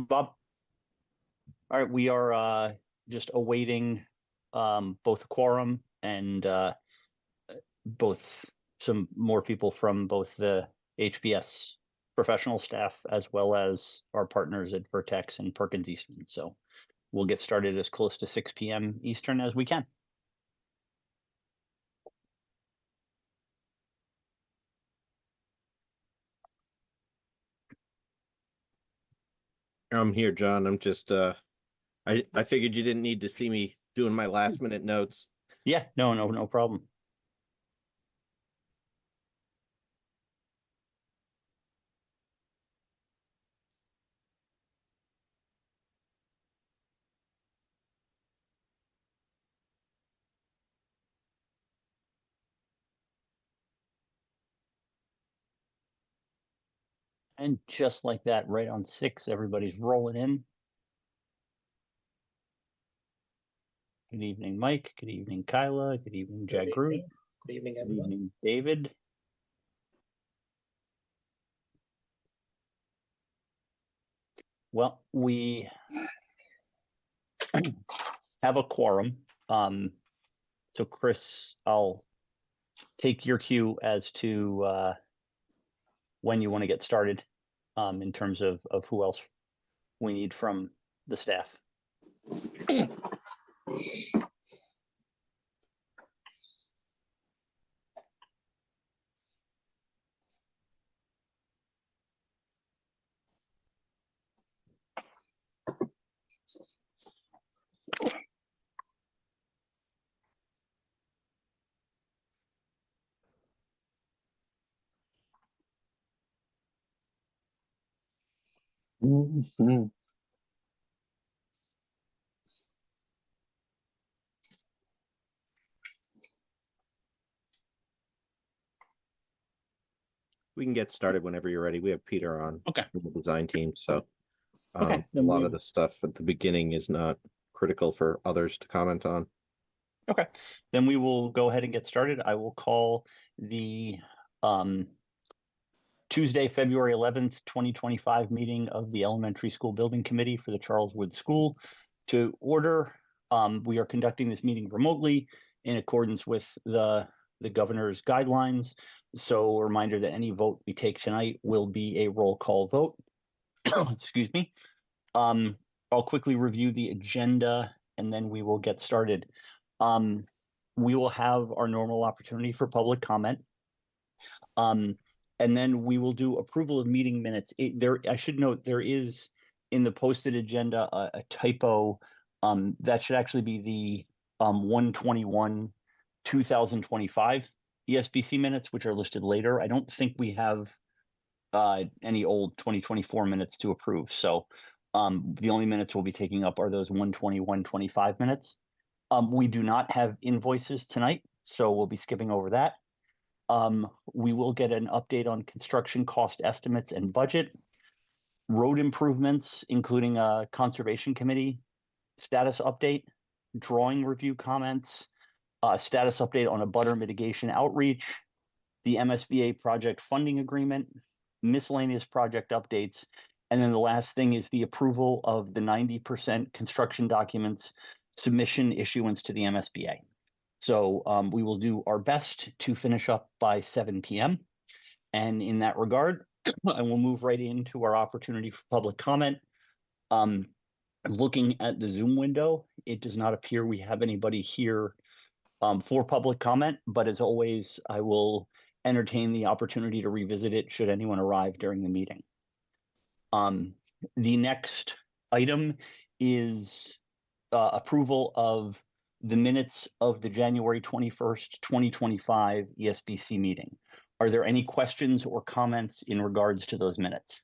Bob. All right, we are just awaiting both quorum and both some more people from both the HPS professional staff as well as our partners at Vertex and Perkins Eastman. So we'll get started as close to 6 p.m. Eastern as we can. I'm here, John. I'm just I figured you didn't need to see me doing my last minute notes. Yeah, no problem. And just like that, right on 6, everybody's rolling in. Good evening, Mike. Good evening, Kyla. Good evening, Jagroot. Good evening, Good everyone. evening, David. Well, we have a quorum. So Chris, I'll take your cue as to when you want to get started in terms of who else we need from the staff. Mhm. We can get started whenever you're ready. We have Peter on Okay. from the design team, so Okay, a then lot we- of the stuff at the beginning is not critical for others to comment on. Okay, then we will go ahead and get started. I will call the Tuesday, February 11th, 2025 meeting of the Elementary School Building Committee for the Charles Wood School to order. We are conducting this meeting remotely in accordance with the governor's guidelines. So a reminder that any vote we take tonight will be a roll call vote. Excuse me. I'll quickly review the agenda and then we will get started. We will have our normal opportunity for public comment. And then we will do approval of meeting minutes. I should note there is in the posted agenda a typo. That should actually be the 1/21/2025 ESBC minutes, which are listed later. I don't think we have any old 2024 minutes to approve. So the only minutes we'll be taking up are those 1/21/25 minutes. We do not have invoices tonight, so we'll be skipping over that. We will get an update on construction cost estimates and budget, road improvements, including a conservation committee status update, drawing review comments, status update on a butter mitigation outreach, the MSBA project funding agreement, miscellaneous project updates, and then the last thing is the approval of the 90% construction documents submission issuance to the MSBA. So we will do our best to finish up by 7 p.m. And in that regard, I will move right into our opportunity for public comment. Looking at the Zoom window, it does not appear we have anybody here for public comment, but as always, I will entertain the opportunity to revisit it should anyone arrive during the meeting. The next item is approval of the minutes of the January 21st, 2025 ESBC meeting. Are there any questions or comments in regards to those minutes?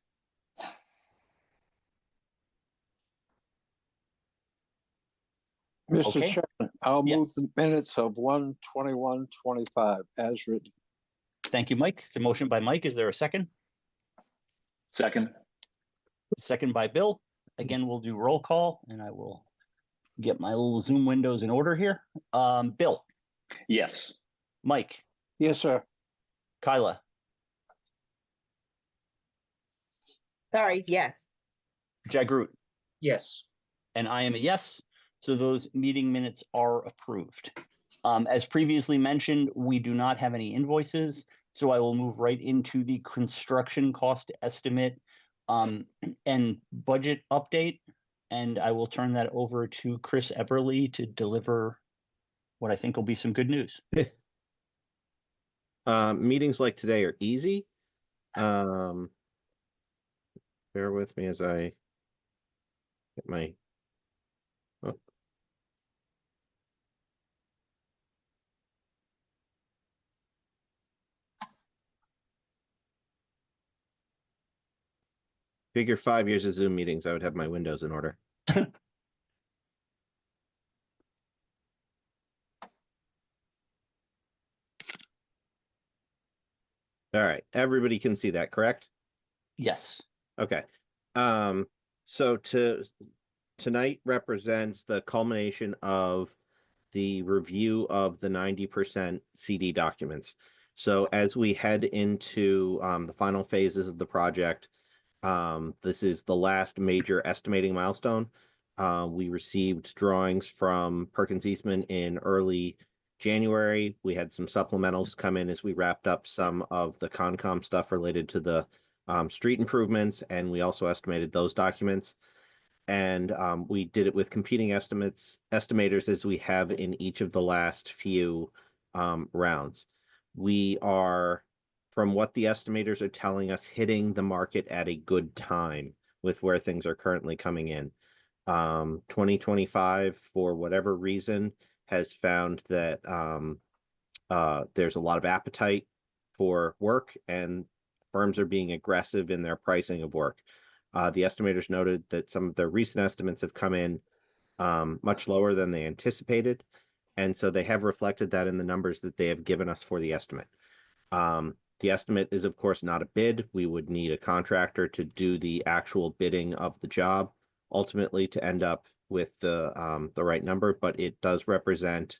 Mr. Okay. Chairman, I'll move Yes. the minutes of 1/21/25 as written. Thank you, Mike. The motion by Mike. Is there a second? Second. Second by Bill. Again, we'll do roll call and I will get my little Zoom windows in order here. Bill, Yes. Mike, Yes, sir. Kyla, Sorry, yes. Jagrut, Yes. and I am a yes. So those meeting minutes are approved. As previously mentioned, we do not have any invoices, so I will move right into the construction cost estimate and budget update. And I will turn that over to Chris Eberly to deliver what I think will be some good news. Meetings like today are easy. Bear with me as I get my. Oh. Figure 5 years of Zoom meetings, I would have my windows in order. All right, everybody can see that, correct? Yes. Okay. So tonight represents the culmination of the review of the 90% CD documents. So as we head into the final phases of the project, this is the last major estimating milestone. We received drawings from Perkins Eastman in early January. We had some supplementals come in as we wrapped up some of the Concom stuff related to the street improvements, and we also estimated those documents. And we did it with competing estimators as we have in each of the last few rounds. We are, from what the estimators are telling us, hitting the market at a good time with where things are currently coming in. 2025, for whatever reason, has found that there's a lot of appetite for work and firms are being aggressive in their pricing of work. The estimators noted that some of their recent estimates have come in much lower than they anticipated. And so they have reflected that in the numbers that they have given us for the estimate. The estimate is, of course, not a bid. We would need a contractor to do the actual bidding of the job, ultimately to end up with the right number, but it does represent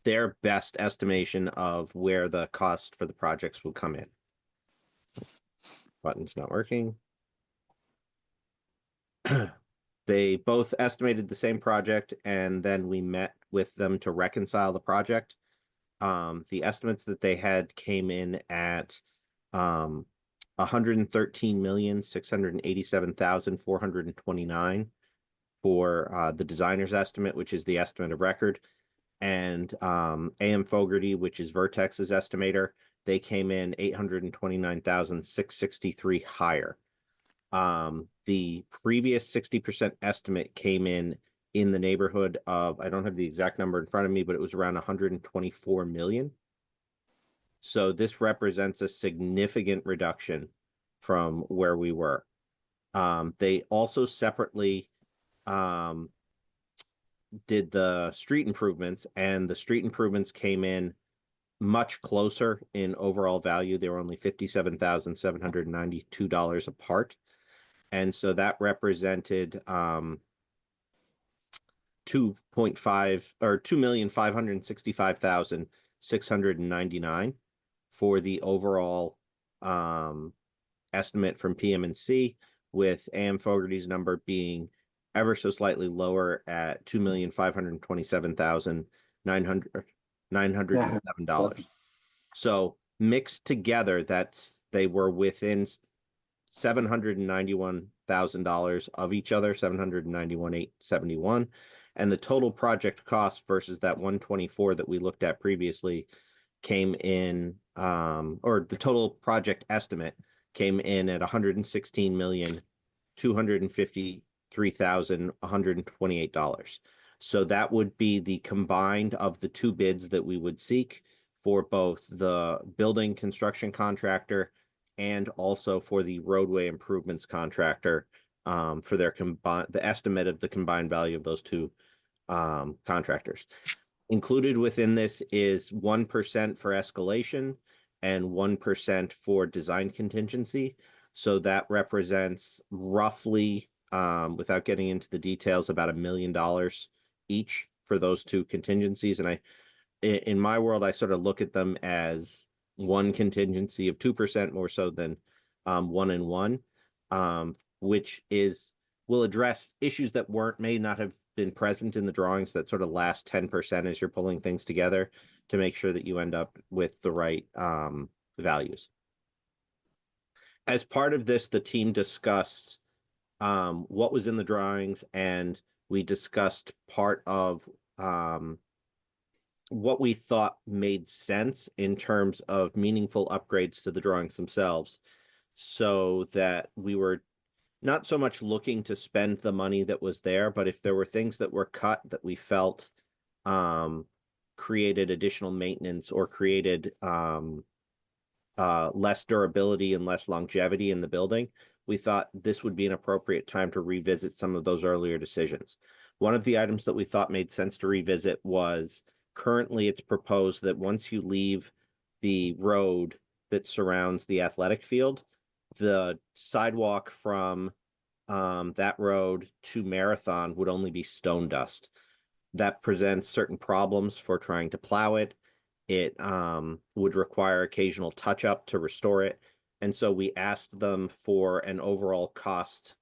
their best estimation of where the cost for the projects will come in. Button's not working. They both estimated the same project, and then we met with them to reconcile the project. The estimates that they had came in at $113,687,429 for the designer's estimate, which is the estimate of record, and AM Fogarty, which is Vertex's estimator, they came in $829,663 higher. The previous 60% estimate came in the neighborhood of, I don't have the exact number in front of me, but it was around 124 million. So this represents a significant reduction from where we were. They also separately did the street improvements, and the street improvements came in much closer in overall value. They were only $57,792 apart. And so that represented 2,565,699 for the overall estimate from PM&C, with AM Fogarty's number being ever so slightly lower at $2,527,907. So mixed together, they were within $791,000 of each other, $791,871, and the total project cost versus that 124 that we looked at previously came in, or the total project estimate came in at $116,253,128. So that would be the combined of the two bids that we would seek for both the building construction contractor and also for the roadway improvements contractor, for their the estimate of the combined value of those two contractors. Included within this is 1% for escalation and 1% for design contingency. So that represents roughly, without getting into the details, about $1 million each for those two contingencies. And in my world, I sort of look at them as one contingency of 2% more so than 1 and 1. which will address issues that may not have been present in the drawings, that sort of last 10% as you're pulling things together to make sure that you end up with the right values. As part of this, the team discussed what was in the drawings, and we discussed part of what we thought made sense in terms of meaningful upgrades to the drawings themselves, so that we were not so much looking to spend the money that was there, but if there were things that were cut that we felt created additional maintenance or created less durability and less longevity in the building, we thought this would be an appropriate time to revisit some of those earlier decisions. One of the items that we thought made sense to revisit was, currently it's proposed that once you leave the road that surrounds the athletic field, the sidewalk from that road to Marathon would only be stone dust. That presents certain problems for trying to plow it. It would require occasional touch up to restore it. And so we asked them for an overall cost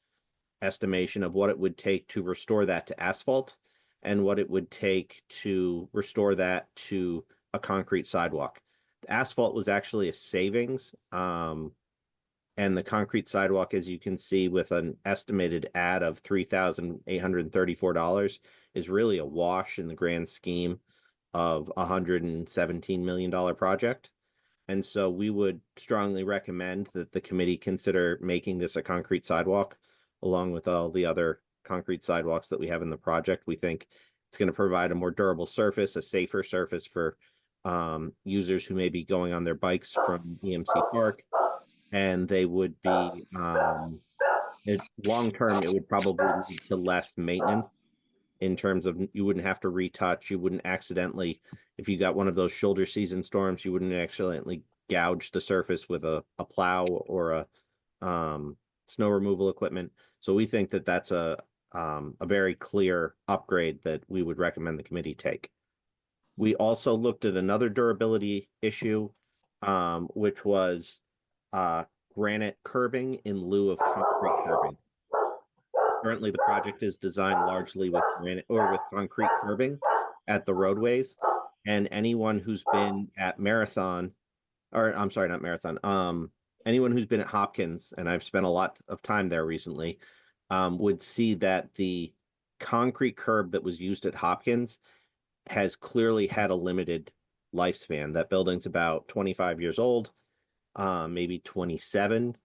estimation of what it would take to restore that to asphalt and what it would take to restore that to a concrete sidewalk. The asphalt was actually a savings. And the concrete sidewalk, as you can see, with an estimated add of $3,834, is really a wash in the grand scheme of a $117 million project. And so we would strongly recommend that the committee consider making this a concrete sidewalk, along with all the other concrete sidewalks that we have in the project. We think it's going to provide a more durable surface, a safer surface for users who may be going on their bikes from EMC Park. And they would be, long term, it would probably lead to less maintenance in terms of you wouldn't have to retouch. You wouldn't accidentally, if you got one of those shoulder season storms, you wouldn't accidentally gouge the surface with a plow or a snow removal equipment. So we think that that's a very clear upgrade that we would recommend the committee take. We also looked at another durability issue, which was granite curbing in lieu of concrete curbing. Currently, the project is designed largely with granite or with concrete curbing at the roadways, and anyone who's been at Marathon, or I'm sorry, not Marathon, anyone who's been at Hopkins, and I've spent a lot of time there recently, would see that the concrete curb that was used at Hopkins has clearly had a limited lifespan. That building's about 25 years old, maybe 27.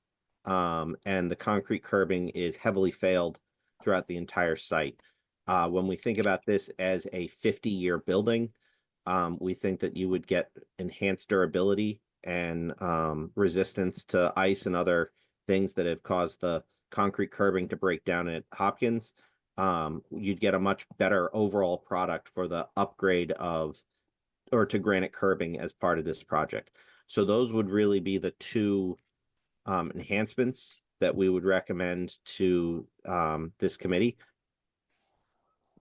And the concrete curbing is heavily failed throughout the entire site. When we think about this as a 50-year building, we think that you would get enhanced durability and resistance to ice and other things that have caused the concrete curbing to break down at Hopkins. You'd get a much better overall product for the upgrade to granite curbing as part of this project. So those would really be the two enhancements that we would recommend to this committee.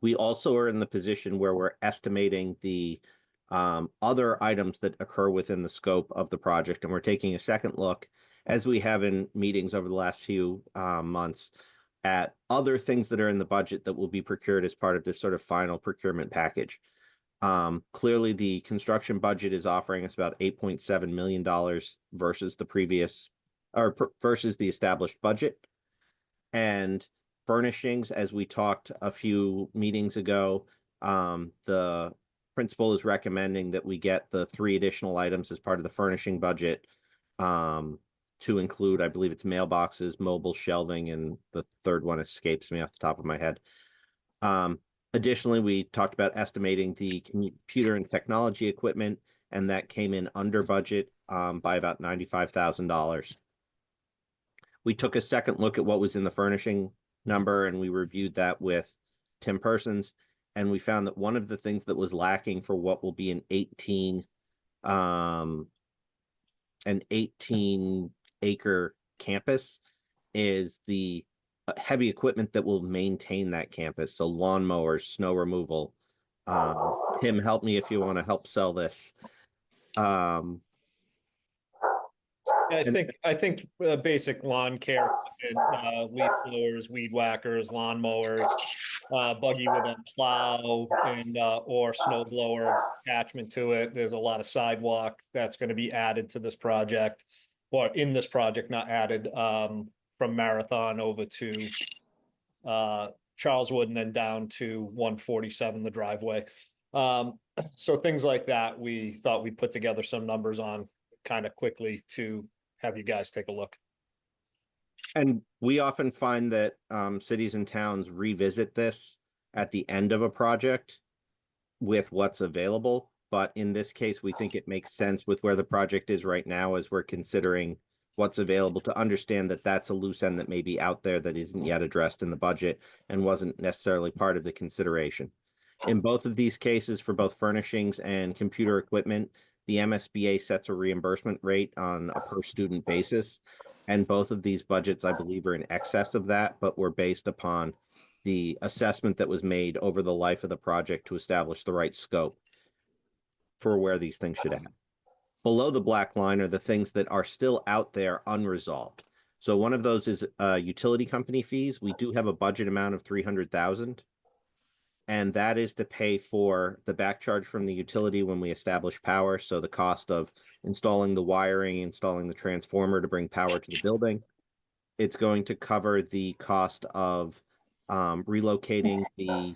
We also are in the position where we're estimating the other items that occur within the scope of the project, and we're taking a second look, as we have in meetings over the last few months, at other things that are in the budget that will be procured as part of this sort of final procurement package. Clearly, the construction budget is offering us about $8.7 million versus the previous, or versus the established budget. And furnishings, as we talked a few meetings ago, the principal is recommending that we get the 3 additional items as part of the furnishing budget, to include, I believe it's mailboxes, mobile shelving, and the third one escapes me off the top of my head. Additionally, we talked about estimating the computer and technology equipment, and that came in under budget by about $95,000. We took a second look at what was in the furnishing number, and we reviewed that with Tim Persons, and we found that one of the things that was lacking for what will be an 18-acre campus is the heavy equipment that will maintain that campus. So lawnmowers, snow removal. Tim, help me if you want to help sell this. I think basic lawn care, leaf blowers, weed whackers, lawn mowers, buggy with a plow and or snow blower attachment to it. There's a lot of sidewalk that's going to be added to this project, or in this project, not added, from Marathon over to Charleswood and then down to 147, the driveway. So things like that, we thought we'd put together some numbers on kind of quickly to have you guys take a look. And we often find that cities and towns revisit this at the end of a project with what's available. But in this case, we think it makes sense with where the project is right now as we're considering what's available to understand that that's a loose end that may be out there that isn't yet addressed in the budget and wasn't necessarily part of the consideration. In both of these cases, for both furnishings and computer equipment, the MSBA sets a reimbursement rate on a per student basis. And both of these budgets, I believe, are in excess of that, but were based upon the assessment that was made over the life of the project to establish the right scope for where these things should end. Below the black line are the things that are still out there unresolved. So one of those is utility company fees. We do have a budget amount of $300,000. And that is to pay for the back charge from the utility when we establish power. So the cost of installing the wiring, installing the transformer to bring power to the building. It's going to cover the cost of relocating the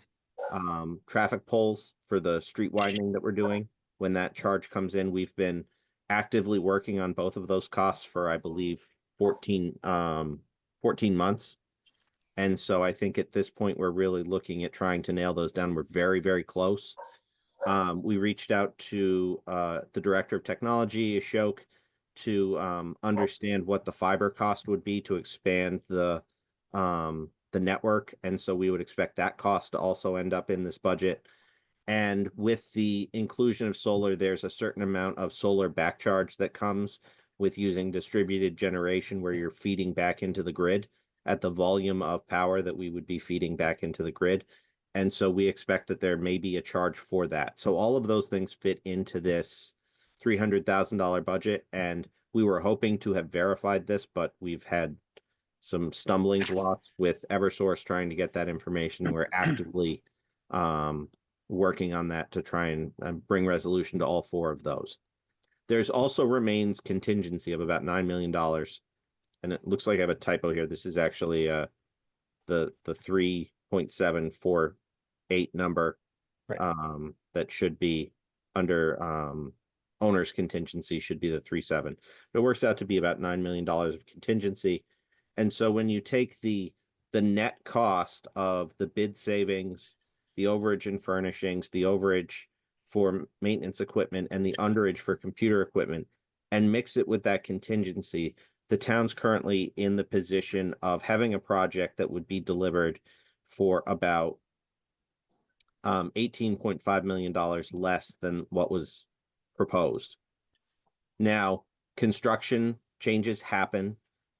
traffic poles for the street widening that we're doing. When that charge comes in, we've been actively working on both of those costs for, I believe, 14 months. And so I think at this point, we're really looking at trying to nail those down. We're very, very close. We reached out to the director of technology, Ashok, to understand what the fiber cost would be to expand the network. And so we would expect that cost to also end up in this budget. And with the inclusion of solar, there's a certain amount of solar back charge that comes with using distributed generation where you're feeding back into the grid at the volume of power that we would be feeding back into the grid. And so we expect that there may be a charge for that. So all of those things fit into this $300,000 budget. And we were hoping to have verified this, but we've had some stumbling blocks with Eversource trying to get that information. We're actively working on that to try and bring resolution to all four of those. There's also remains contingency of about $9 million. And it looks like I have a typo here. This is actually the 3.748 number. Right. That should be under owner's contingency should be the 3.7. But it works out to be about $9 million of contingency. And so when you take the net cost of the bid savings, the overage in furnishings, the overage for maintenance equipment, and the underage for computer equipment, and mix it with that contingency, the town's currently in the position of having a project that would be delivered for about $18.5 million less than what was proposed. Now, construction changes happen.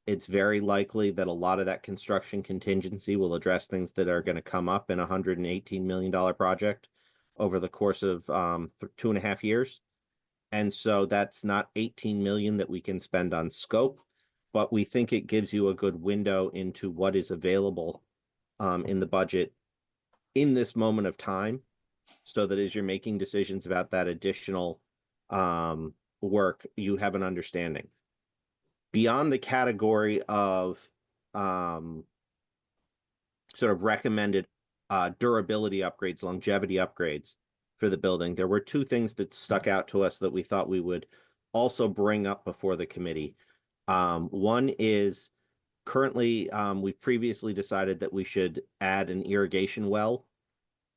It's very likely that a lot of that construction contingency will address things that are going to come up in a $118 million project over the course of 2.5 years. And so that's not 18 million that we can spend on scope, but we think it gives you a good window into what is available in the budget in this moment of time, so that as you're making decisions about that additional work, you have an understanding. Beyond the category of sort of recommended durability upgrades, longevity upgrades for the building, there were two things that stuck out to us that we thought we would also bring up before the committee. One is currently, we've previously decided that we should add an irrigation well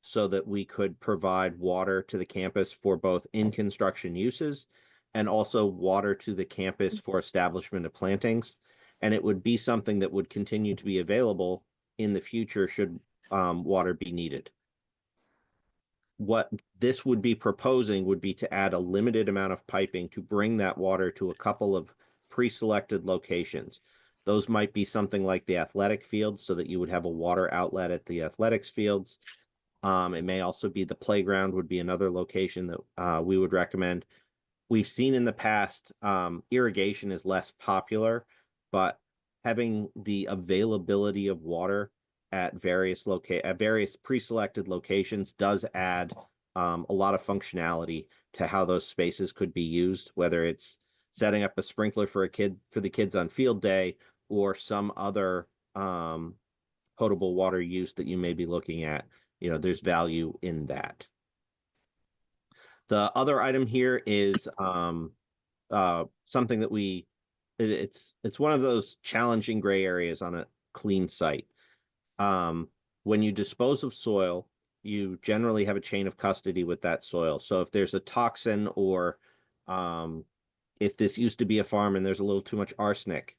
so that we could provide water to the campus for both in construction uses and also water to the campus for establishment of plantings. And it would be something that would continue to be available in the future should water be needed. What this would be proposing would be to add a limited amount of piping to bring that water to a couple of pre-selected locations. Those might be something like the athletic fields, so that you would have a water outlet at the athletics fields. It may also be the playground would be another location that we would recommend. we've seen in the past, irrigation is less popular, but having the availability of water at various pre-selected locations does add a lot of functionality to how those spaces could be used, whether it's setting up a sprinkler for the kids on field day or some other potable water use that you may be looking at. There's value in that. The other item here is something that it's one of those challenging gray areas on a clean site. When you dispose of soil, you generally have a chain of custody with that soil. So if there's a toxin or if this used to be a farm and there's a little too much arsenic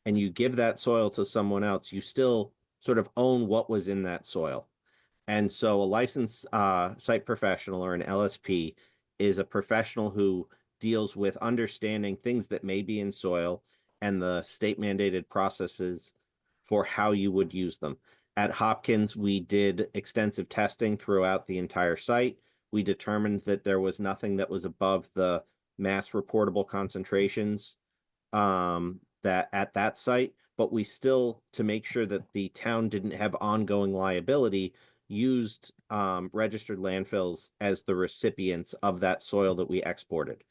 and you give that soil to someone else, you still sort of own what was in that soil. And so a licensed site professional or an LSP is a professional who deals with understanding things that may be in soil and the state mandated processes for how you would use them. At Hopkins, we did extensive testing throughout the entire site. We determined that there was nothing that was above the mass reportable concentrations that at that site, but we still, to make sure that the town didn't have ongoing liability, used registered landfills as the recipients of that soil that we exported.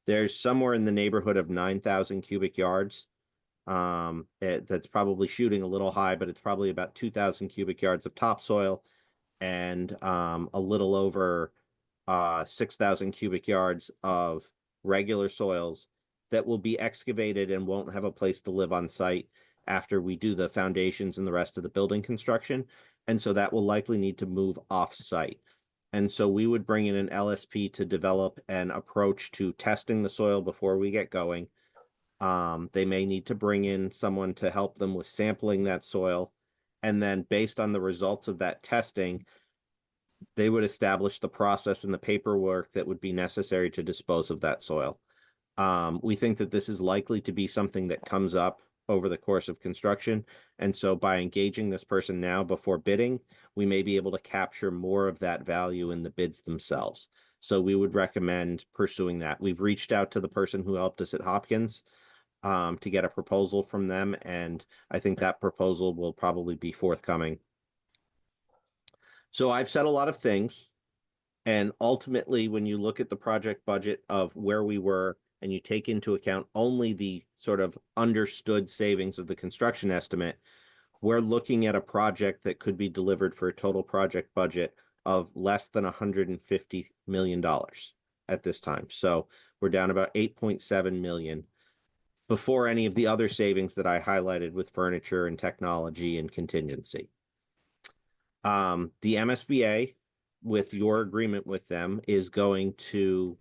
There's somewhere in the neighborhood of 9,000 cubic yards. That's probably shooting a little high, but it's probably about 2,000 cubic yards of topsoil and a little over 6,000 cubic yards of regular soils that will be excavated and won't have a place to live on site after we do the foundations and the rest of the building construction. And so that will likely need to move off site. And so we would bring in an LSP to develop an approach to testing the soil before we get going. They may need to bring in someone to help them with sampling that soil. And then based on the results of that testing, they would establish the process and the paperwork that would be necessary to dispose of that soil. We think that this is likely to be something that comes up over the course of construction. And so by engaging this person now before bidding, we may be able to capture more of that value in the bids themselves. So we would recommend pursuing that. We've reached out to the person who helped us at Hopkins to get a proposal from them. And I think that proposal will probably be forthcoming. So I've said a lot of things. And ultimately, when you look at the project budget of where we were and you take into account only the sort of understood savings of the construction estimate, we're looking at a project that could be delivered for a total project budget of less than $150 million at this time. So we're down about 8.7 million before any of the other savings that I highlighted with furniture and technology and contingency. The MSBA, with your agreement with them, is going to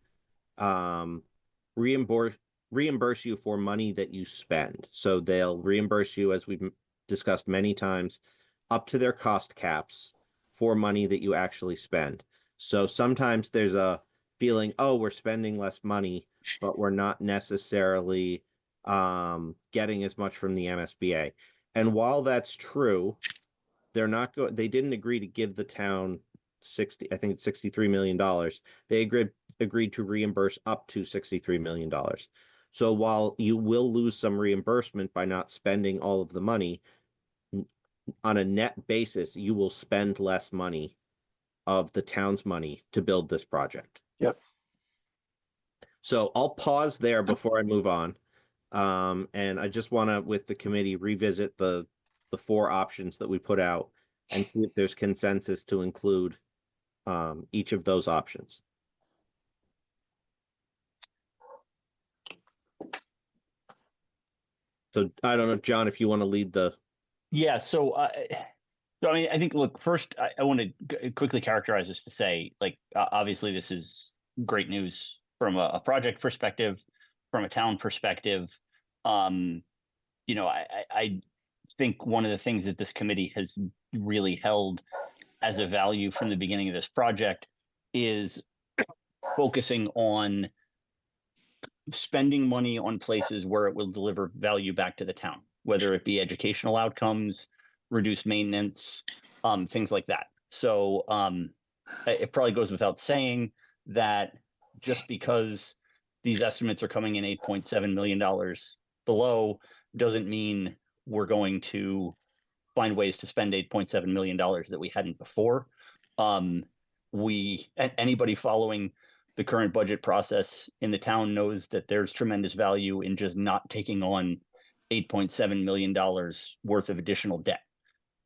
reimburse you for money that you spend. So they'll reimburse you, as we've discussed many times, up to their cost caps for money that you actually spend. So sometimes there's a feeling, oh, we're spending less money, but we're not necessarily getting as much from the MSBA. And while that's true, they didn't agree to give the town $63 million. They agreed to reimburse up to $63 million. So while you will lose some reimbursement by not spending all of the money, on a net basis, you will spend less money of the town's money to build this project. Yep. So I'll pause there before I move on. And I just want to, with the committee, revisit the four options that we put out and see if there's consensus to include each of those options. So I don't know, John, if you want to lead the. Yeah. So I mean, I think, look, first, I want to quickly characterize this to say, like, obviously, this is great news from a project perspective, from a town perspective. You know, I think one of the things that this committee has really held as a value from the beginning of this project is focusing on spending money on places where it will deliver value back to the town, whether it be educational outcomes, reduce maintenance, things like that. So it probably goes without saying that just because these estimates are coming in $8.7 million below doesn't mean we're going to find ways to spend $8.7 million that we hadn't before. Anybody following the current budget process in the town knows that there's tremendous value in just not taking on $8.7 million worth of additional debt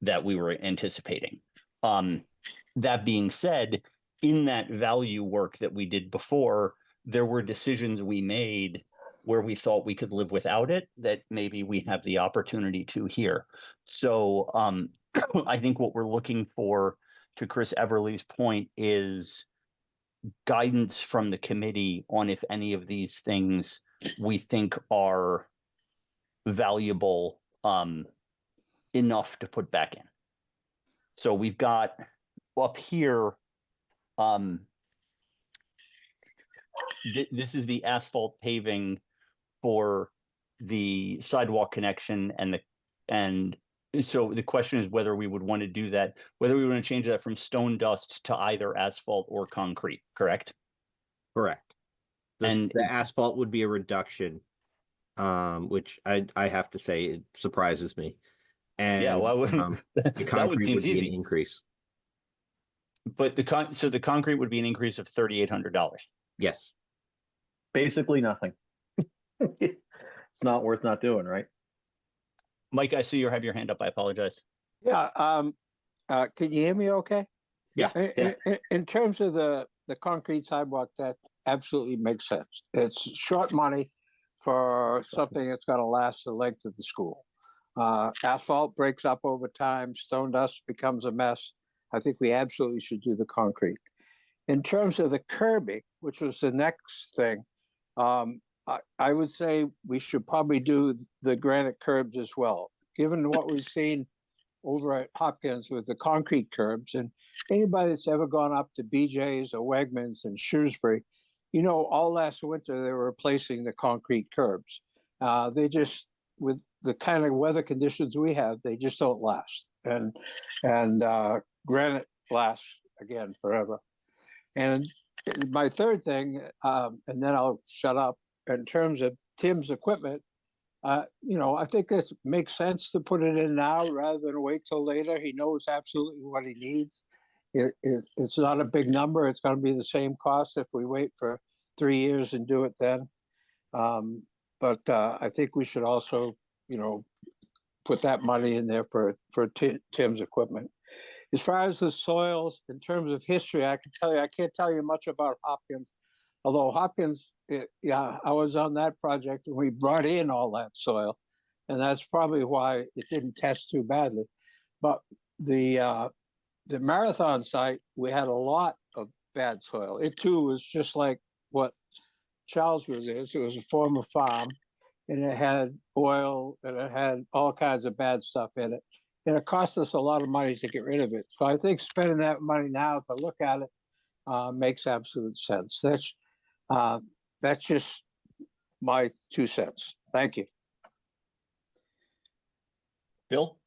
that we were anticipating. That being said, in that value work that we did before, there were decisions we made where we thought we could live without it that maybe we have the opportunity to here. So I think what we're looking for, to Chris Everly's point, is guidance from the committee on if any of these things we think are valuable enough to put back in. So we've got up here, this is the asphalt paving for the sidewalk connection, and so the question is whether we would want to do that, whether we want to change that from stone dust to either asphalt or concrete, correct? Correct. And The asphalt would be a reduction, which I have to say it surprises me. And yeah, well, the that would concrete seem would be an easy. increase. But so the concrete would be an increase of $3,800. Yes. Basically nothing. It's not worth not doing, right? Mike, I see you have your hand up. I apologize. Yeah, can you hear me okay? Yeah. In terms of the concrete sidewalk, that absolutely makes sense. It's short money for something that's gonna last the length of the school. Asphalt breaks up over time, stone dust becomes a mess. I think we absolutely should do the concrete. In terms of the curbing, which was the next thing, I would say we should probably do the granite curbs as well, given what we've seen over at Hopkins with the concrete curbs. And anybody that's ever gone up to BJ's or Wegmans in Shrewsbury, you know, all last winter they were replacing the concrete curbs. They just, with the kind of weather conditions we have, they just don't last. And granite lasts again forever. And my third thing, and then I'll shut up, in terms of Tim's equipment, you know, I think this makes sense to put it in now rather than wait till later. He knows absolutely what he needs. It's not a big number. It's going to be the same cost if we wait for 3 years and do it then. But I think we should also, you know, put that money in there for Tim's equipment. As far as the soils, in terms of history, I can't tell you much about Hopkins. Although Hopkins, yeah, I was on that project and we brought in all that soil, and that's probably why it didn't test too badly. But the Marathon site, we had a lot of bad soil. It too was just like what Charleswood is. It was a former farm, and it had oil and it had all kinds of bad stuff in it. And it cost us a lot of money to get rid of it. So I think spending that money now to look at it makes absolute sense. That's just my 2 cents. Thank you. Bill?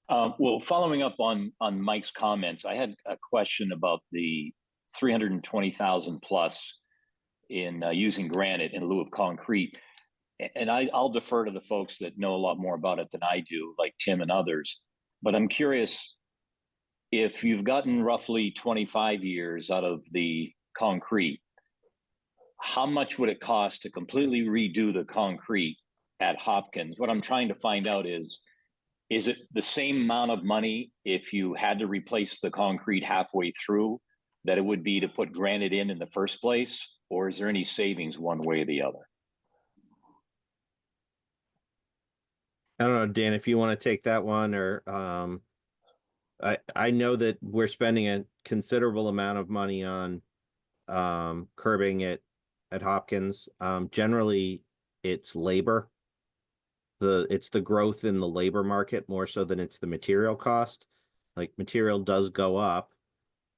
Well, following up on Mike's comments, I had a question about the 320,000 plus in using granite in lieu of concrete. And I'll defer to the folks that know a lot more about it than I do, like Tim and others. But I'm curious, if you've gotten roughly 25 years out of the concrete, how much would it cost to completely redo the concrete at Hopkins? What I'm trying to find out is it the same amount of money if you had to replace the concrete halfway through that it would be to put granite in the first place? Or is there any savings one way or the other? I don't know, Dan, if you want to take that one, or I know that we're spending a considerable amount of money on curbing it at Hopkins. Generally, it's labor. It's the growth in the labor market more so than it's the material cost. Like, material does go up,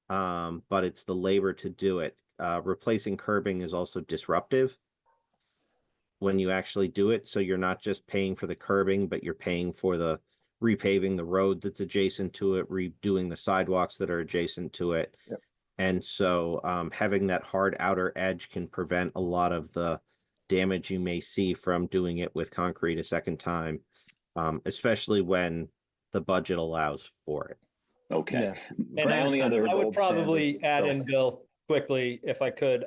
but it's the labor to do it. Replacing curbing is also disruptive when you actually do it. So you're not just paying for the curbing, but you're paying for the repaving the road that's adjacent to it, redoing the sidewalks that are adjacent to it. Yep. And so having that hard outer edge can prevent a lot of the damage you may see from doing it with concrete a second time, especially when the budget allows for it. Okay. Yeah. My And only kind other, of I would gold probably standard, add so- in, Bill, quickly, if I could.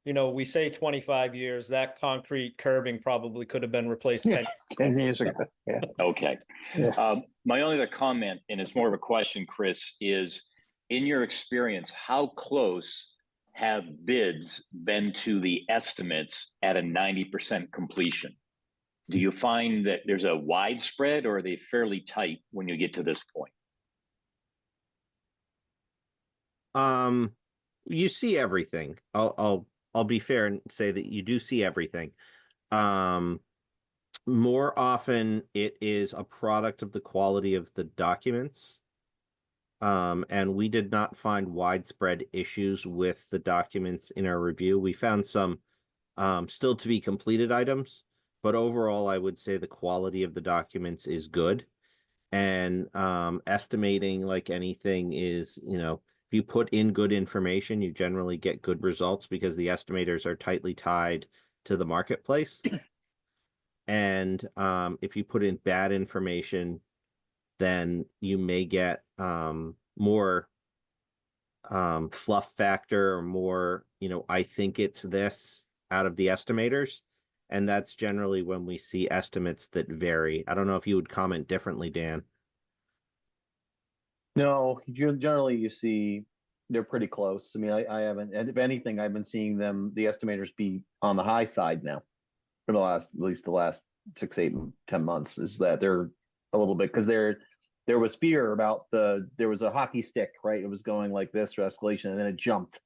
You know, we say 25 years, that concrete curbing probably could have been replaced 10. 10 years ago. Yeah. okay. Yeah. My only other comment, and it's more of a question, Chris, is in your experience, how close have bids been to the estimates at a 90% completion? Do you find that there's a widespread, or are they fairly tight when you get to this point? You see everything. I'll be fair and say that you do see everything. More often it is a product of the quality of the documents. And we did not find widespread issues with the documents in our review. We found some still to be completed items, but overall I would say the quality of the documents is good. And estimating, like anything, is, you know, if you put in good information, you generally get good results because the estimators are tightly tied to the marketplace. And if you put in bad information, then you may get more fluff factor, or more, you know, I think it's this out of the estimators. And that's generally when we see estimates that vary. I don't know if you would comment differently, Dan. No, generally you see they're pretty close. I mean, I haven't, and if anything, I've been seeing them, the estimators, be on the high side now for the last, at least the last 6, 8, 10 months, is that they're a little bit, because there was fear about there was a hockey stick, right? It was going like this for escalation, and then it jumped.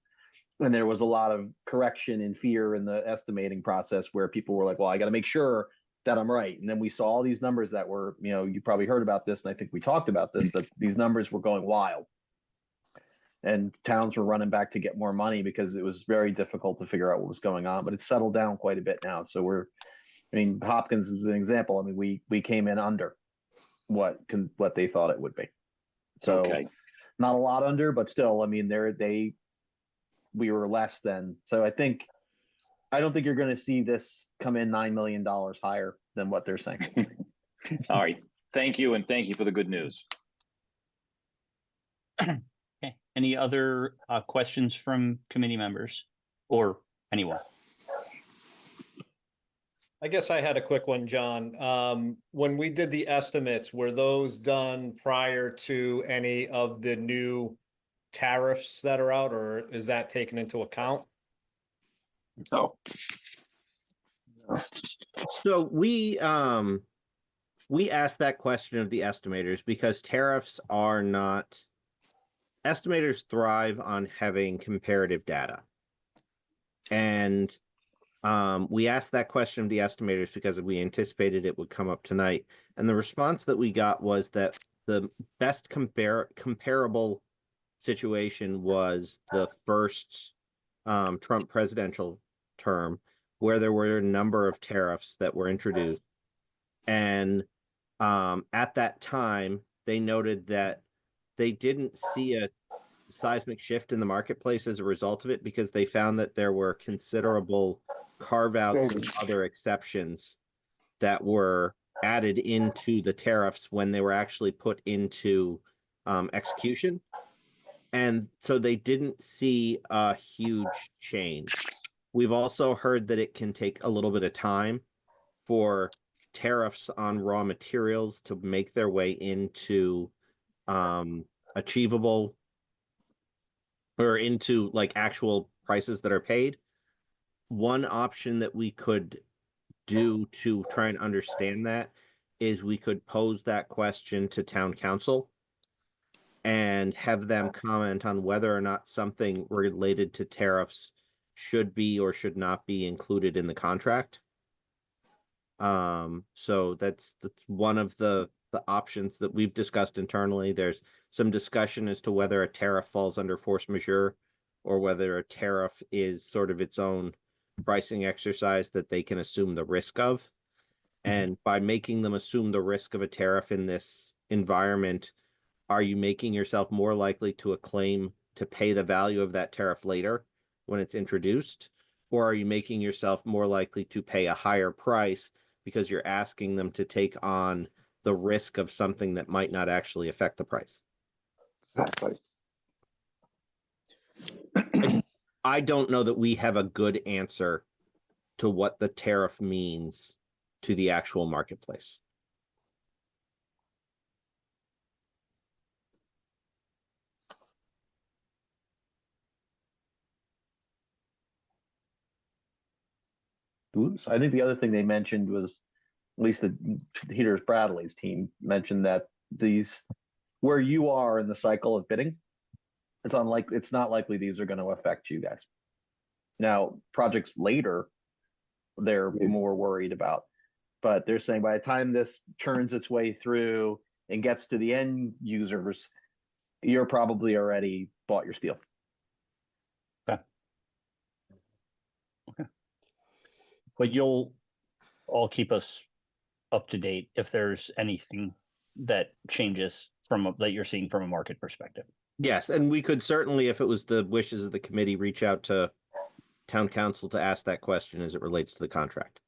And there was a lot of correction and fear in the estimating process where people were like, well, I got to make sure that I'm right. And then we saw all these numbers that were, you know, you probably heard about this, and I think we talked about this, that these numbers were going wild. And towns were running back to get more money because it was very difficult to figure out what was going on. But it's settled down quite a bit now. So I mean, Hopkins is an example. I mean, we came in under what they thought it would be. So Okay. not a lot under, but still, I mean, we were less than. So I don't think you're going to see this come in $9 million higher than what they're saying. All right. Thank you. And thank you for the good news. Okay. Any other questions from committee members or anyone? I guess I had a quick one, John. When we did the estimates, were those done prior to any of the new tariffs that are out, or is that taken into account? No. So we asked that question of the estimators because estimators thrive on having comparative data. And we asked that question of the estimators because we anticipated it would come up tonight. And the response that we got was that the best comparable situation was the first Trump presidential term, where there were a number of tariffs that were introduced. And at that time, they noted that they didn't see a seismic shift in the marketplace as a result of it, because they found that there were considerable carve-outs and other exceptions that were added into the tariffs when they were actually put into execution. And so they didn't see a huge change. We've also heard that it can take a little bit of time for tariffs on raw materials to make their way into achievable, or into like actual prices that are paid. One option that we could do to try and understand that is we could pose that question to town council and have them comment on whether or not something related to tariffs should be or should not be included in the contract. So that's one of the options that we've discussed internally. There's some discussion as to whether a tariff falls under force majeure, or whether a tariff is sort of its own pricing exercise that they can assume the risk of. And by making them assume the risk of a tariff in this environment, are you making yourself more likely to to pay the value of that tariff later when it's introduced? Or are you making yourself more likely to pay a higher price because you're asking them to take on the risk of something that might not actually affect the price? Exactly. I don't know that we have a good answer to what the tariff means to the actual marketplace. Oops. I think the other thing they mentioned was, at least the Heaters Bradley's team mentioned that these, where you are in the cycle of bidding, it's not likely these are going to affect you guys. Now, projects later, they're more worried about, but they're saying by the time this churns its way through and gets to the end users, you're probably already bought your steel. But you'll all keep us up to date if there's anything that changes that you're seeing from a market perspective. Yes, and we could certainly, if it was the wishes of the committee, reach out to town council to ask that question as it relates to the contract.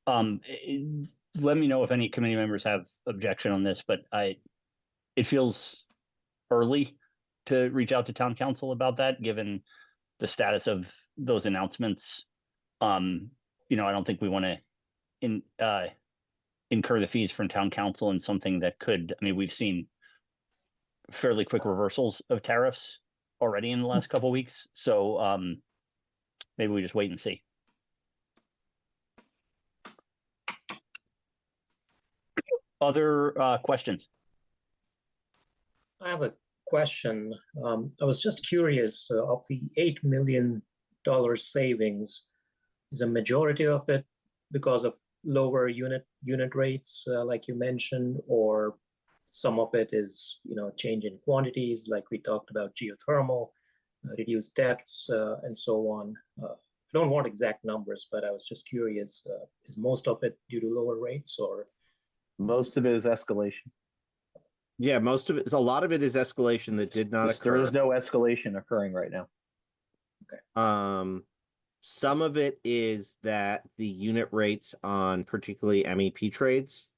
Let me know if any committee members have objection on this, but it feels early to reach out to town council about that, given the status of those announcements. I don't think we want to incur the fees from town council in something that could, we've seen fairly quick reversals of tariffs already in the last couple of weeks. So maybe we just wait and see. Other questions? I have a question. I was just curious, of the $8 million savings, is a majority of it because of lower unit rates, like you mentioned, or some of it is, change in quantities, like we talked about geothermal, reduced depths, and so on. I don't want exact numbers, but I was just curious, is most of it due to lower rates, or? Most of it is escalation. Yeah, a lot of it is escalation that did not occur. There is no escalation occurring right now. Okay. Some of it is that the unit rates on particularly MEP trades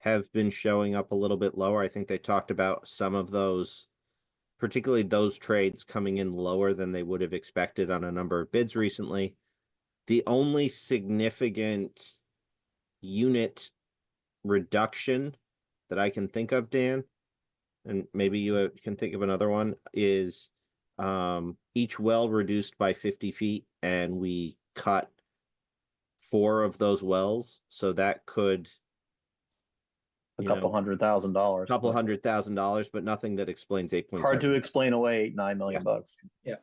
have been showing up a little bit lower. I think they talked about some of those, particularly those trades coming in lower than they would have expected on a number of bids recently. The only significant unit reduction that I can think of, Dan, and maybe you can think of another one, is each well reduced by 50 feet, and we cut 4 of those wells, so that could A couple $100,000. $200,000, but nothing that explains 8.7. Hard to explain away $9 million bucks. Yeah.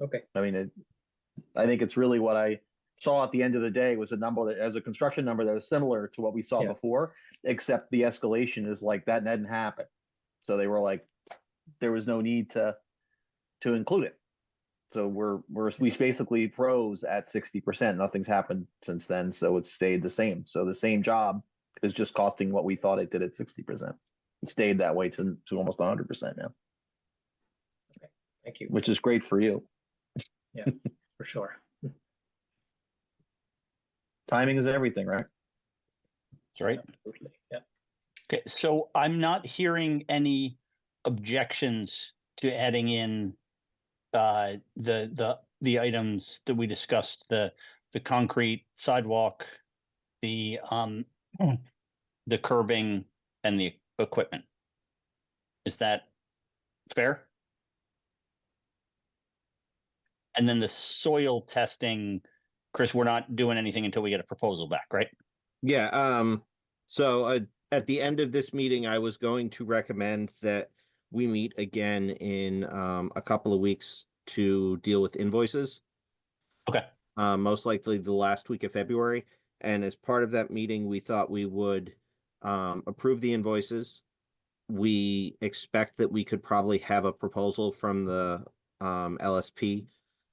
Okay. I think it's really what I saw at the end of the day was a number that, as a construction number, that is similar to what we saw before, except the escalation is like that didn't happen. So they were like, there was no need to include it. So we basically froze at 60%. Nothing's happened since then, so it's stayed the same. So the same job is just costing what we thought it did at 60%. It stayed that way to almost 100% now. Okay, thank you. Which is great for you. Yeah, for sure. Timing is everything, right? That's right. Absolutely. Yeah. Okay, so I'm not hearing any objections to adding in the items that we discussed, the concrete sidewalk, the curbing, and the equipment. Is that fair? And then the soil testing, Chris, we're not doing anything until we get a proposal back, right? Yeah. So at the end of this meeting, I was going to recommend that we meet again in a couple of weeks to deal with invoices. Okay. Most likely the last week of February. And as part of that meeting, we thought we would approve the invoices. We expect that we could probably have a proposal from the LSP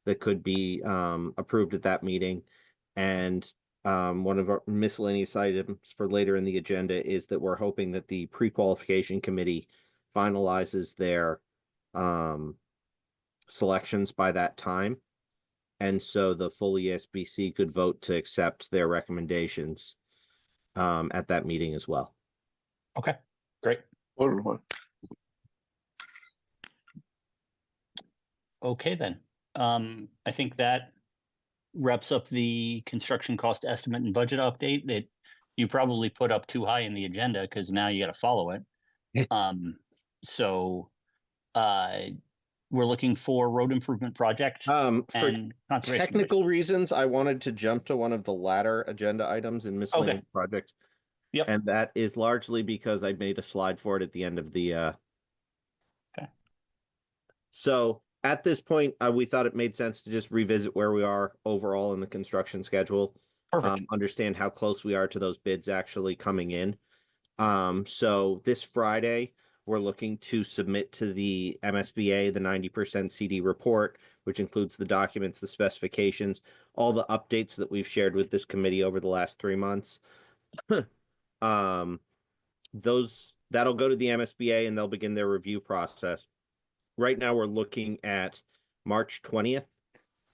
that could be approved at that meeting. And one of our miscellaneous items for later in the agenda is that we're hoping that the pre-qualification committee finalizes their selections by that time. And so the full ESBC could vote to accept their recommendations at that meeting as well. Okay, great. Wonderful. Okay, then. I think that wraps up the construction cost estimate and budget update that you probably put up too high in the agenda because now you got to follow it. So we're looking for road improvement project For and conservation. technical reasons, I wanted to jump to one of the latter agenda items in miscellaneous project. Yep. And that is largely because I made a slide for it at the end of the Okay. So at this point, we thought it made sense to just revisit where we are overall in the construction schedule. Perfect. Understand how close we are to those bids actually coming in. So this Friday, we're looking to submit to the MSBA the 90% CD report, which includes the documents, the specifications, all the updates that we've shared with this committee over the last 3 months. That'll go to the MSBA and they'll begin their review process. Right now, we're looking at March 20th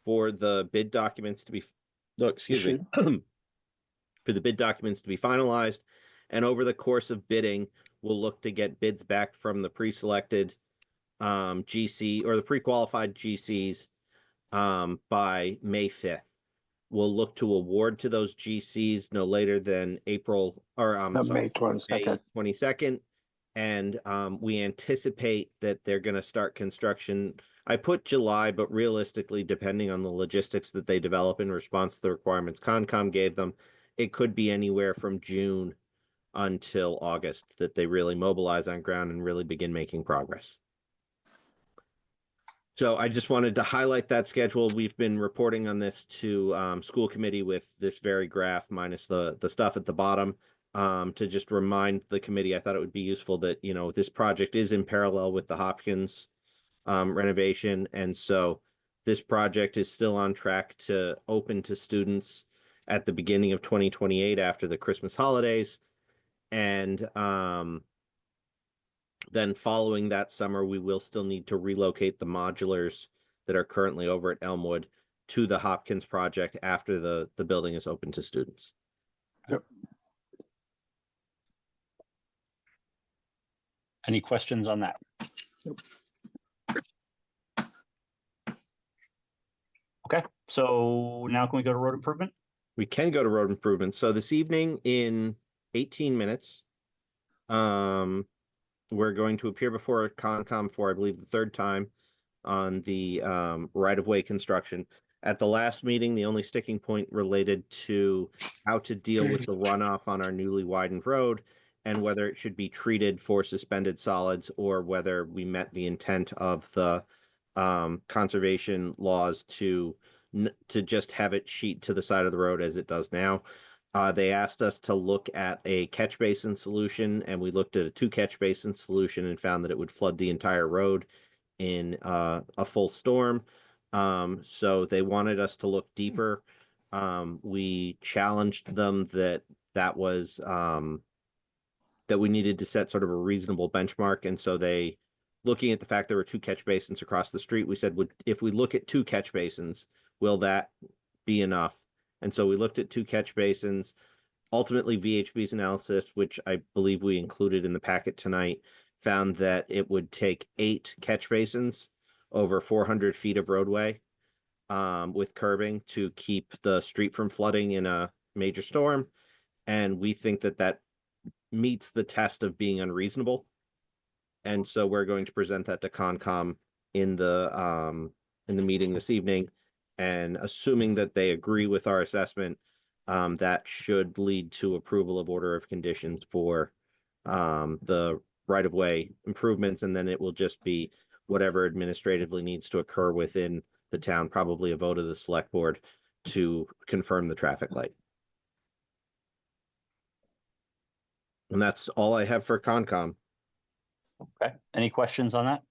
for the bid documents to be, for the bid documents to be finalized. And over the course of bidding, we'll look to get bids back from the pre-selected GC or the pre-qualified GCs by May 5th. We'll look to award to those GCs no later than May 22nd. 22nd. And we anticipate that they're going to start construction. I put July, but realistically, depending on the logistics that they develop in response to the requirements Concom gave them, it could be anywhere from June until August that they really mobilize on ground and really begin making progress. So I just wanted to highlight that schedule. We've been reporting on this to school committee with this very graph minus the stuff at the bottom. To just remind the committee, I thought it would be useful that, you know, this project is in parallel with the Hopkins renovation. And so this project is still on track to open to students at the beginning of 2028 after the Christmas holidays. And then following that summer, we will still need to relocate the modulars that are currently over at Elmwood to the Hopkins project after the building is open to students. Yep. Any questions on that? Okay, so now can we go to road improvement? We can go to road improvement. So this evening in 18 minutes, we're going to appear before Concom for, I believe, the third time on the right-of-way construction. At the last meeting, the only sticking point related to how to deal with the runoff on our newly widened road and whether it should be treated for suspended solids or whether we met the intent of the conservation laws to just have it sheet to the side of the road as it does now. They asked us to look at a catch basin solution, and we looked at a 2 catch basin solution and found that it would flood the entire road in a full storm. So they wanted us to look deeper. We challenged them that was that we needed to set sort of a reasonable benchmark. And so they, looking at the fact there were 2 catch basins across the street, we said, if we look at 2 catch basins, will that be enough? And so we looked at 2 catch basins. Ultimately, VHB's analysis, which I believe we included in the packet tonight, found that it would take 8 catch basins over 400 feet of roadway with curbing to keep the street from flooding in a major storm. And we think that that meets the test of being unreasonable. And so we're going to present that to Concom in the meeting this evening. And assuming that they agree with our assessment, that should lead to approval of order of conditions for the right-of-way improvements. And then it will just be whatever administratively needs to occur within the town, probably a vote of the select board to confirm the traffic light. And that's all I have for Concom. Okay, any questions on that?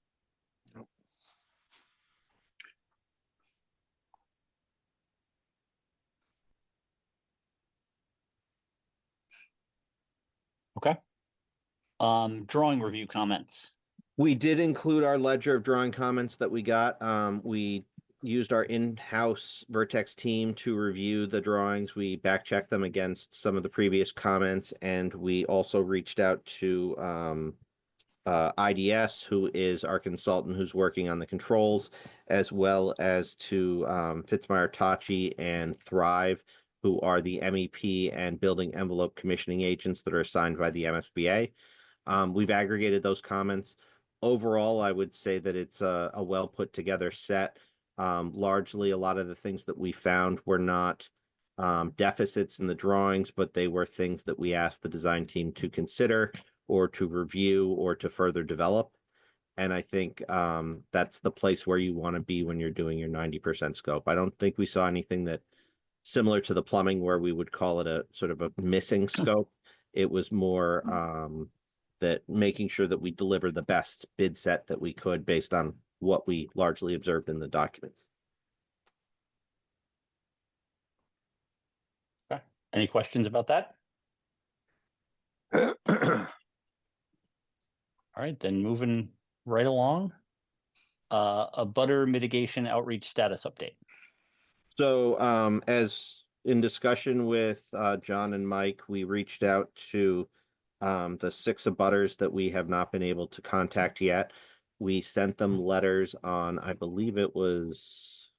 Okay. Drawing review comments. We did include our ledger of drawing comments that we got. We used our in-house Vertex team to review the drawings. We back-checked them against some of the previous comments, and we also reached out to IDS, who is our consultant who's working on the controls, as well as to Fitzmyer Tachi and Thrive, who are the MEP and building envelope commissioning agents that are assigned by the MSBA. We've aggregated those comments. Overall, I would say that it's a well put together set. Largely, a lot of the things that we found were not deficits in the drawings, but they were things that we asked the design team to consider or to review or to further develop. And I think that's the place where you want to be when you're doing your 90% scope. I don't think we saw anything that similar to the plumbing where we would call it a sort of a missing scope. It was more that making sure that we deliver the best bid set that we could based on what we largely observed in the documents. Okay. Any questions about that? All right, then moving right along. A butter mitigation outreach status update. So as in discussion with John and Mike, we reached out to the 6 abutters that we have not been able to contact yet. We sent them letters on, I believe it was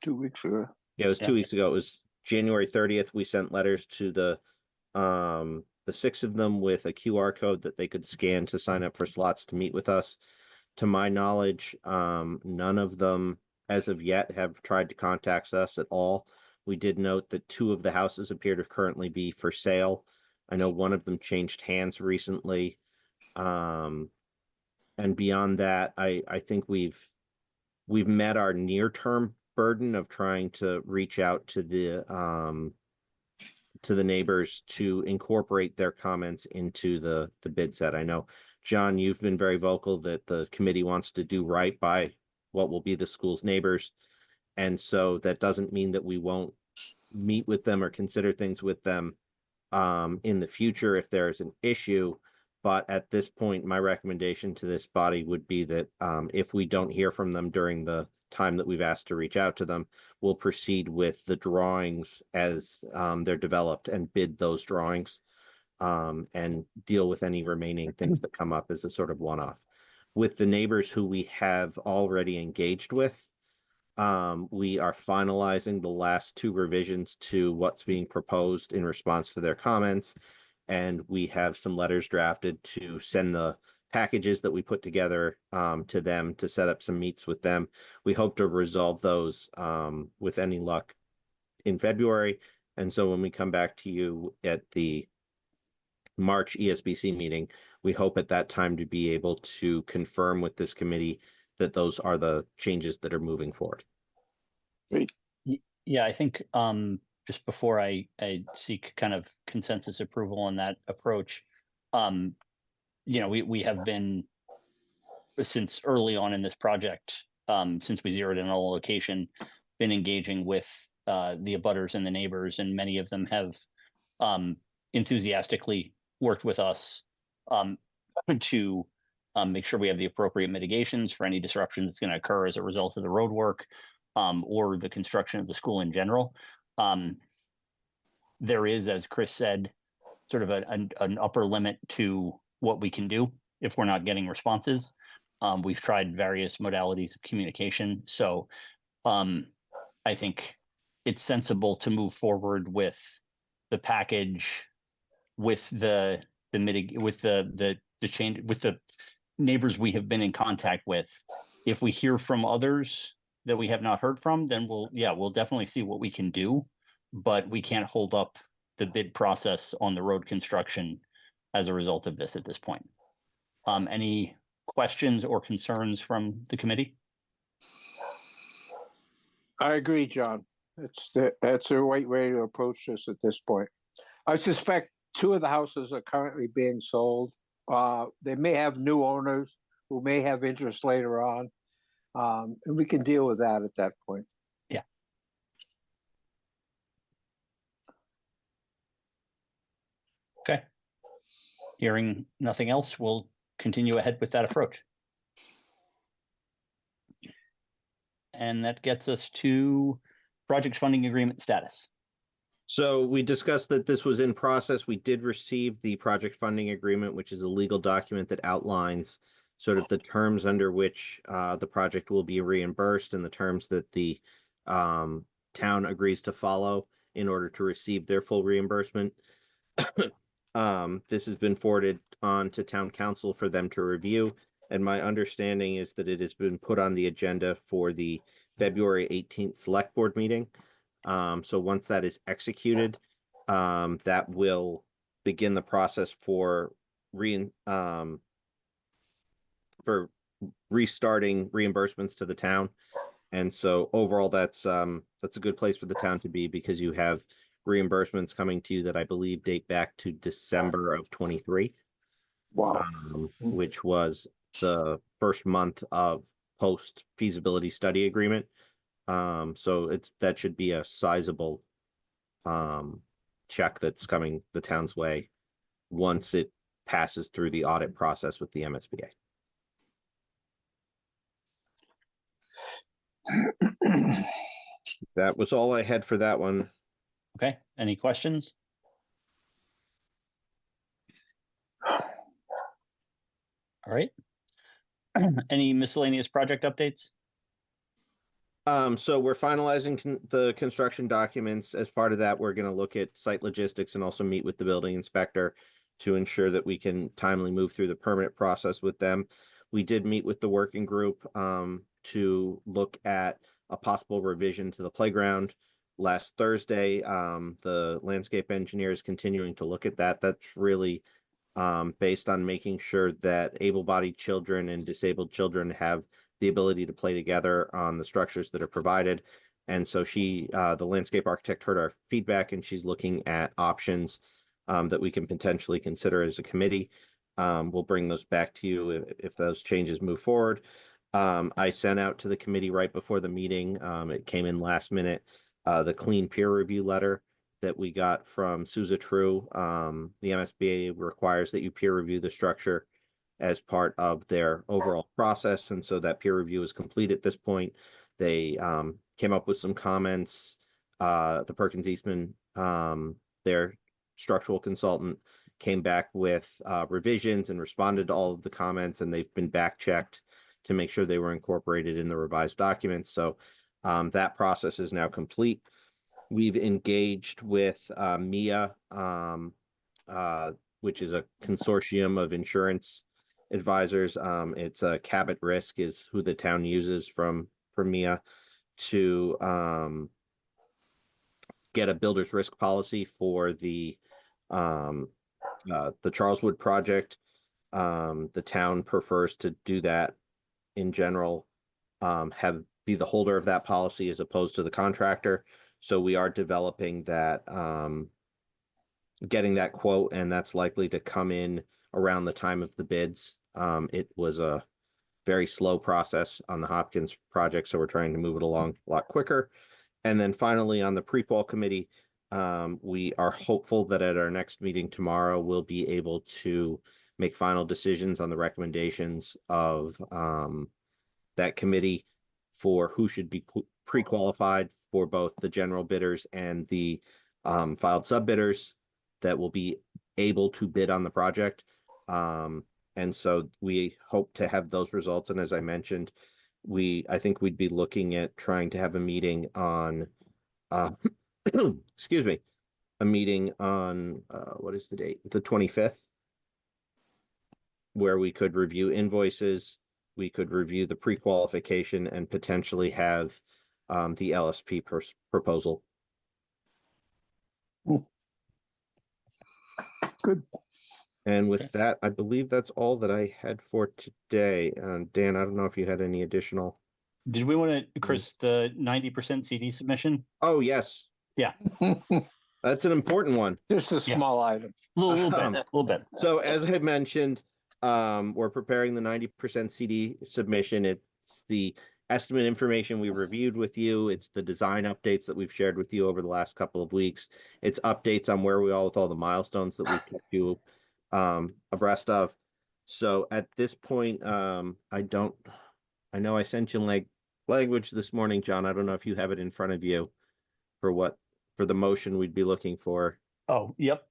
2 weeks ago. Yeah, it was 2 Yeah. weeks ago. It was January 30th. We sent letters to the 6 of them with a QR code that they could scan to sign up for slots to meet with us. To my knowledge, none of them as of yet have tried to contact us at all. We did note that 2 of the houses appear to currently be for sale. I know one of them changed hands recently. And beyond that, I think we've met our near-term burden of trying to reach out to the neighbors to incorporate their comments into the bid set. I know, John, you've been very vocal that the committee wants to do right by what will be the school's neighbors. And so that doesn't mean that we won't meet with them or consider things with them in the future if there is an issue. But at this point, my recommendation to this body would be that if we don't hear from them during the time that we've asked to reach out to them, we'll proceed with the drawings as they're developed and bid those drawings and deal with any remaining things that come up as a sort of one-off. With the neighbors who we have already engaged with, we are finalizing the last 2 revisions to what's being proposed in response to their comments. And we have some letters drafted to send the packages that we put together to them to set up some meets with them. We hope to resolve those with any luck in February. And so when we come back to you at the March ESBC meeting, we hope at that time to be able to confirm with this committee that those are the changes that are moving forward. Yeah, I think just before I seek kind of consensus approval on that approach, we have been, since early on in this project, since we zeroed in on a location, been engaging with the abutters and the neighbors, and many of them have enthusiastically worked with us to make sure we have the appropriate mitigations for any disruption that's going to occur as a result of the road work or the construction of the school in general. There is, as Chris said, sort of an upper limit to what we can do if we're not getting responses. We've tried various modalities of communication. So I think it's sensible to move forward with the package, with the change, with the neighbors we have been in contact with. If we hear from others that we have not heard from, then we'll definitely see what we can do, but we can't hold up the bid process on the road construction as a result of this at this point. Any questions or concerns from the committee? I agree, John. That's the right way to approach this at this point. I suspect 2 of the houses are currently being sold. They may have new owners who may have interest later on. And we can deal with that at that point. Yeah. Okay. Hearing nothing else, we'll continue ahead with that approach. And that gets us to project funding agreement status. So we discussed that this was in process. We did receive the project funding agreement, which is a legal document that outlines sort of the terms under which the project will be reimbursed and the terms that the town agrees to follow in order to receive their full reimbursement. This has been forwarded on to town council for them to review. And my understanding is that it has been put on the agenda for the February 18th select board meeting. So once that is executed, that will begin the process for restarting reimbursements to the town. And so overall, that's a good place for the town to be, because you have reimbursements coming to you that I believe date back to December of 23, Wow. which was the first month of post feasibility study agreement. So that should be a sizable check that's coming the town's way once it passes through the audit process with the MSBA. That was all I had for that one. Okay, any questions? All right. Any miscellaneous project updates? So we're finalizing the construction documents. As part of that, we're going to look at site logistics and also meet with the building inspector to ensure that we can timely move through the permit process with them. We did meet with the working group to look at a possible revision to the playground last Thursday. The landscape engineer is continuing to look at that. That's really based on making sure that able-bodied children and disabled children have the ability to play together on the structures that are provided. And so the landscape architect heard our feedback, and she's looking at options that we can potentially consider as a committee. We'll bring those back to you if those changes move forward. I sent out to the committee right before the meeting. It came in last minute, the clean peer review letter that we got from Sousa True. The MSBA requires that you peer review the structure as part of their overall process. And so that peer review is complete at this point. They came up with some comments. The Perkins Eastman, their structural consultant, came back with revisions and responded to all of the comments, and they've been back checked to make sure they were incorporated in the revised documents. So that process is now complete. We've engaged with MIA, which is a consortium of insurance advisors. It's Cabot Risk is who the town uses from MIA to get a builder's risk policy for the Charleswood project. The town prefers to do that in general, be the holder of that policy as opposed to the contractor. So we are developing that, getting that quote, and that's likely to come in around the time of the bids. It was a very slow process on the Hopkins project, so we're trying to move it along a lot quicker. And then finally, on the pre-qual committee, we are hopeful that at our next meeting tomorrow, we'll be able to make final decisions on the recommendations of that committee for who should be pre-qualified for both the general bidders and the filed sub-bidders that will be able to bid on the project. And so we hope to have those results. And as I mentioned, I think we'd be looking at trying to have a meeting on, excuse me, a meeting on, what is the date? The 25th, where we could review invoices, we could review the pre-qualification, and potentially have the LSP proposal. Good. And with that, I believe that's all that I had for today. Dan, I don't know if you had any additional. Did we want to, Chris, the 90% CD submission? Oh, yes. Yeah. That's an important one. Just a small item. A little bit. So as I mentioned, we're preparing the 90% CD submission. It's the estimate information we reviewed with you. It's the design updates that we've shared with you over the last couple of weeks. It's updates on where we are with all the milestones that we've kept you abreast of. So at this point, I know I sent you like language this morning, John. I don't know if you have it in front of you for the motion we'd be looking for. Oh, yep.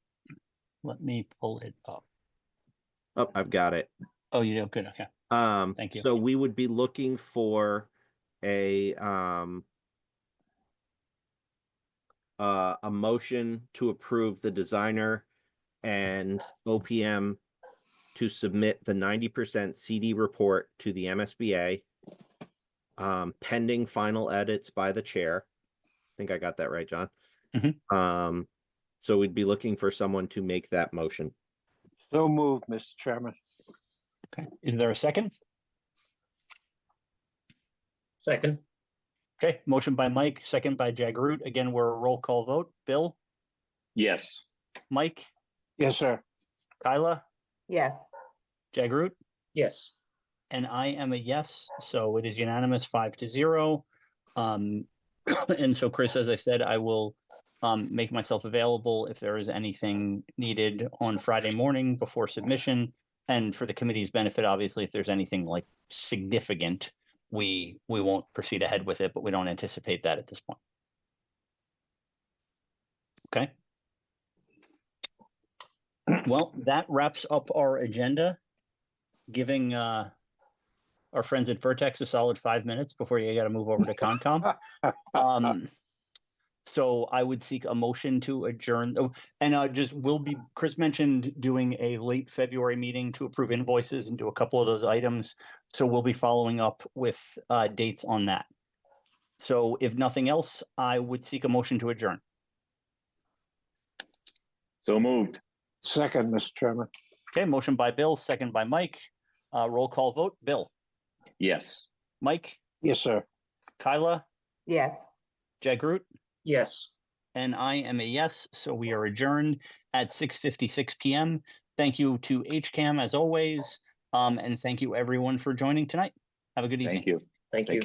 Let me pull it up. Oh, I've got it. Oh, you do? Good. Okay. Thank you. So we would be looking for a motion to approve the designer and OPM to submit the 90% CD report to the MSBA, pending final edits by the chair. I think I got that right, John. Mhm. So we'd be looking for someone to make that motion. So moved, Mr. Chairman. Okay. Is there a second? Second, Okay. Motion by Mike, second by Jagroot. Again, we're a roll call vote. Bill, Yes. Mike, Yes, sir. Kyla, Yes. Jagroot, yes. and I am a yes. So it is unanimous 5-0. And so, Chris, as I said, I will make myself available if there is anything needed on Friday morning before submission. And for the committee's benefit, obviously, if there's anything like significant, we won't proceed ahead with it, but we don't anticipate that at this point. Okay. Well, that wraps up our agenda, giving our friends at Vertex a solid 5 minutes before you got to move over to Concom. So I would seek a motion to adjourn. Oh, and Chris mentioned doing a late February meeting to approve invoices and do a couple of those items. So we'll be following up with dates on that. So if nothing else, I would seek a motion to adjourn. So moved. Second, Mr. Chairman. Okay, motion by Bill, second by Mike. Roll call vote. Bill, Yes. Mike, Yes, sir. Kyla, Yes. Jagroot, Yes. and I am a yes. So we are adjourned at 6:56 p.m. Thank you to HCAM as always. And thank you everyone for joining tonight. Have a good evening. Thank you. Thank you.